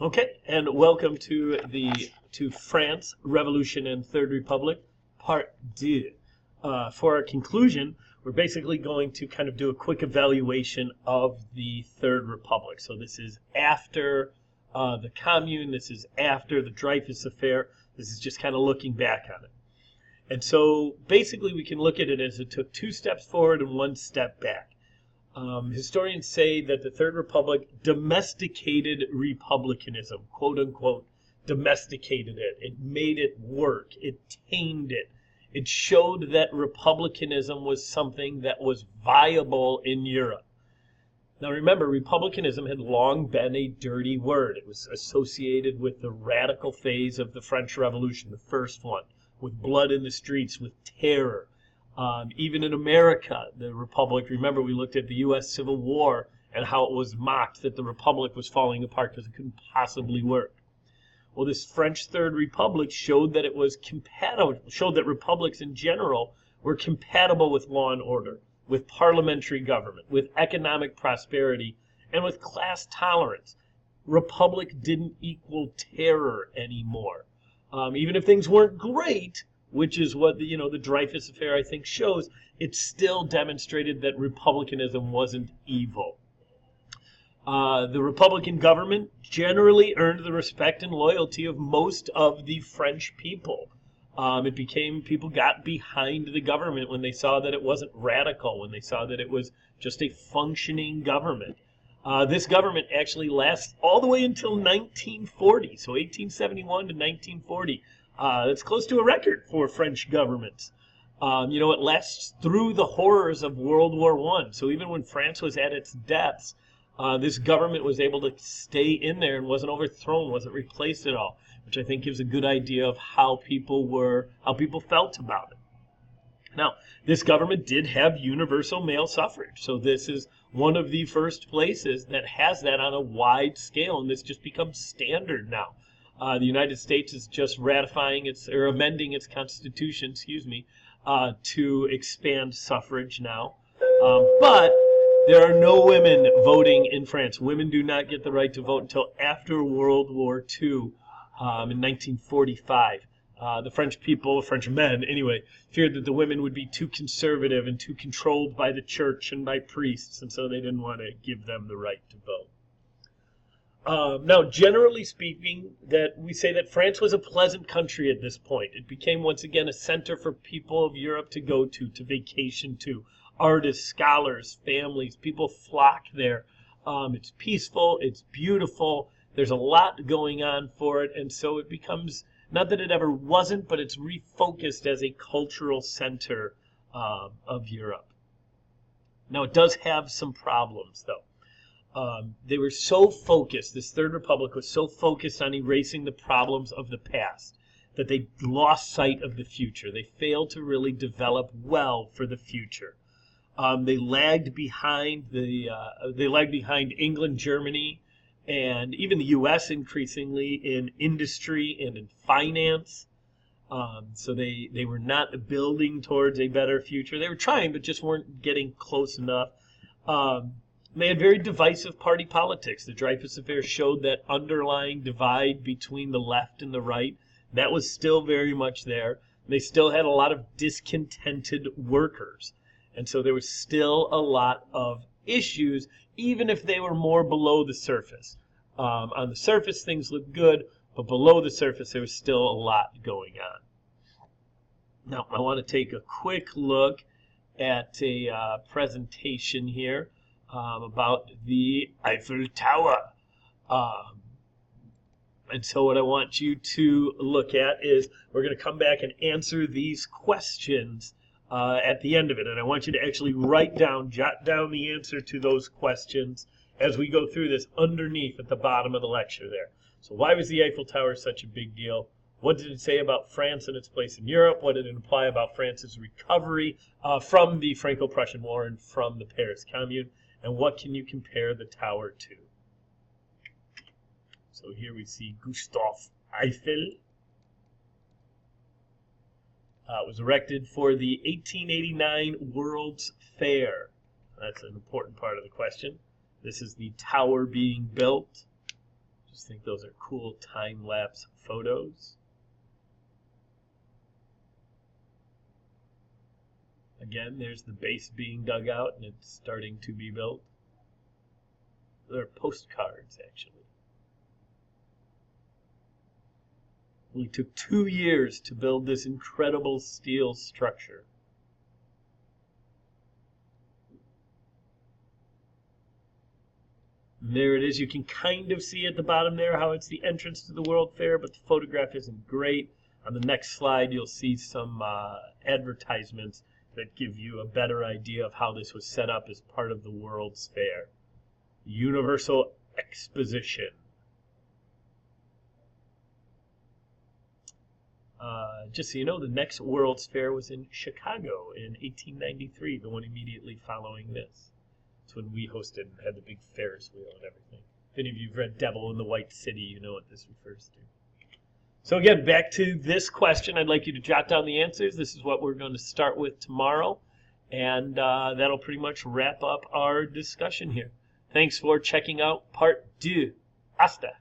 Okay, and welcome to France, Revolution and Third Republic, Part Deux. For our conclusion, we're basically going to kind of do a quick evaluation of the Third Republic. So this is after the Commune, this is after the Dreyfus Affair, this is just kind of looking back on it. And so basically we can look at it as it took 2 steps forward and 1 step back. Historians say that the Third Republic domesticated republicanism, quote unquote, domesticated it. It made it work. It tamed it. It showed that republicanism was something that was viable in Europe. Now remember, republicanism had long been a dirty word. It was associated with the radical phase of the French Revolution, the first one, with blood in the streets, with terror. Even in America, the Republic, remember we looked at the U.S. Civil War and how it was mocked that the Republic was falling apart because it couldn't possibly work. Well, this French Third Republic showed that it was compatible, showed that republics in general were compatible with law and order, with parliamentary government, with economic prosperity, and with class tolerance. Republic didn't equal terror anymore. Even if things weren't great, which is what the Dreyfus Affair, I think, shows, it still demonstrated that republicanism wasn't evil. The Republican government generally earned the respect and loyalty of most of the French people. People got behind the government when they saw that it wasn't radical, when they saw that it was just a functioning government. This government actually lasts all the way until 1940, so 1871 to 1940. That's close to a record for French governments. It lasts through the horrors of World War I. So even when France was at its depths, this government was able to stay in there and wasn't overthrown, wasn't replaced at all, which I think gives a good idea of how people felt about it. Now, this government did have universal male suffrage, so this is one of the first places that has that on a wide scale, and this just becomes standard now. The United States is just amending its constitution, to expand suffrage now. But there are no women voting in France. Women do not get the right to vote until after World War II in 1945. The French men anyway, feared that the women would be too conservative and too controlled by the church and by priests, and so they didn't want to give them the right to vote. Now, generally speaking, that we say that France was a pleasant country at this point. It became once again a center for people of Europe to go to vacation to. Artists, scholars, families, people flock there. It's peaceful, it's beautiful, there's a lot going on for it, and so it becomes, not that it ever wasn't, but it's refocused as a cultural center of Europe. Now, it does have some problems, though. They were so focused, this Third Republic was so focused on erasing the problems of the past that they lost sight of the future. They failed to really develop well for the future. They lagged behind England, Germany, and even the U.S. increasingly in industry and in finance. So they were not building towards a better future. They were trying, but just weren't getting close enough. They had very divisive party politics. The Dreyfus Affair showed that underlying divide between the left and the right. That was still very much there. They still had a lot of discontented workers. And so there was still a lot of issues, even if they were more below the surface. On the surface, things looked good, but below the surface, there was still a lot going on. Now, I want to take a quick look at a presentation here about the Eiffel Tower. And so what I want you to look at is we're going to come back and answer these questions at the end of it. And I want you to actually jot down the answer to those questions as we go through this underneath at the bottom of the lecture there. So why was the Eiffel Tower such a big deal? What did it say about France and its place in Europe? What did it imply about France's recovery from the Franco-Prussian War and from the Paris Commune? And what can you compare the tower to? So here we see Gustave Eiffel. It was erected for the 1889 World's Fair. That's an important part of the question. This is the tower being built. Just think those are cool time-lapse photos. Again, there's the base being dug out and it's starting to be built. They're postcards, actually. It only took 2 years to build this incredible steel structure. And there it is. You can kind of see at the bottom there how it's the entrance to the World Fair, but the photograph isn't great. On the next slide, you'll see some advertisements that give you a better idea of how this was set up as part of the World's Fair. Universal Exposition. Just so you know, the next World's Fair was in Chicago in 1893, the one immediately following this. It's when we hosted and had the big Ferris wheel and everything. If any of you have read Devil in the White City, you know what this refers to. So again, back to this question. I'd like you to jot down the answers. This is what we're going to start with tomorrow. And that'll pretty much wrap up our discussion here. Thanks for checking out part 2. Hasta.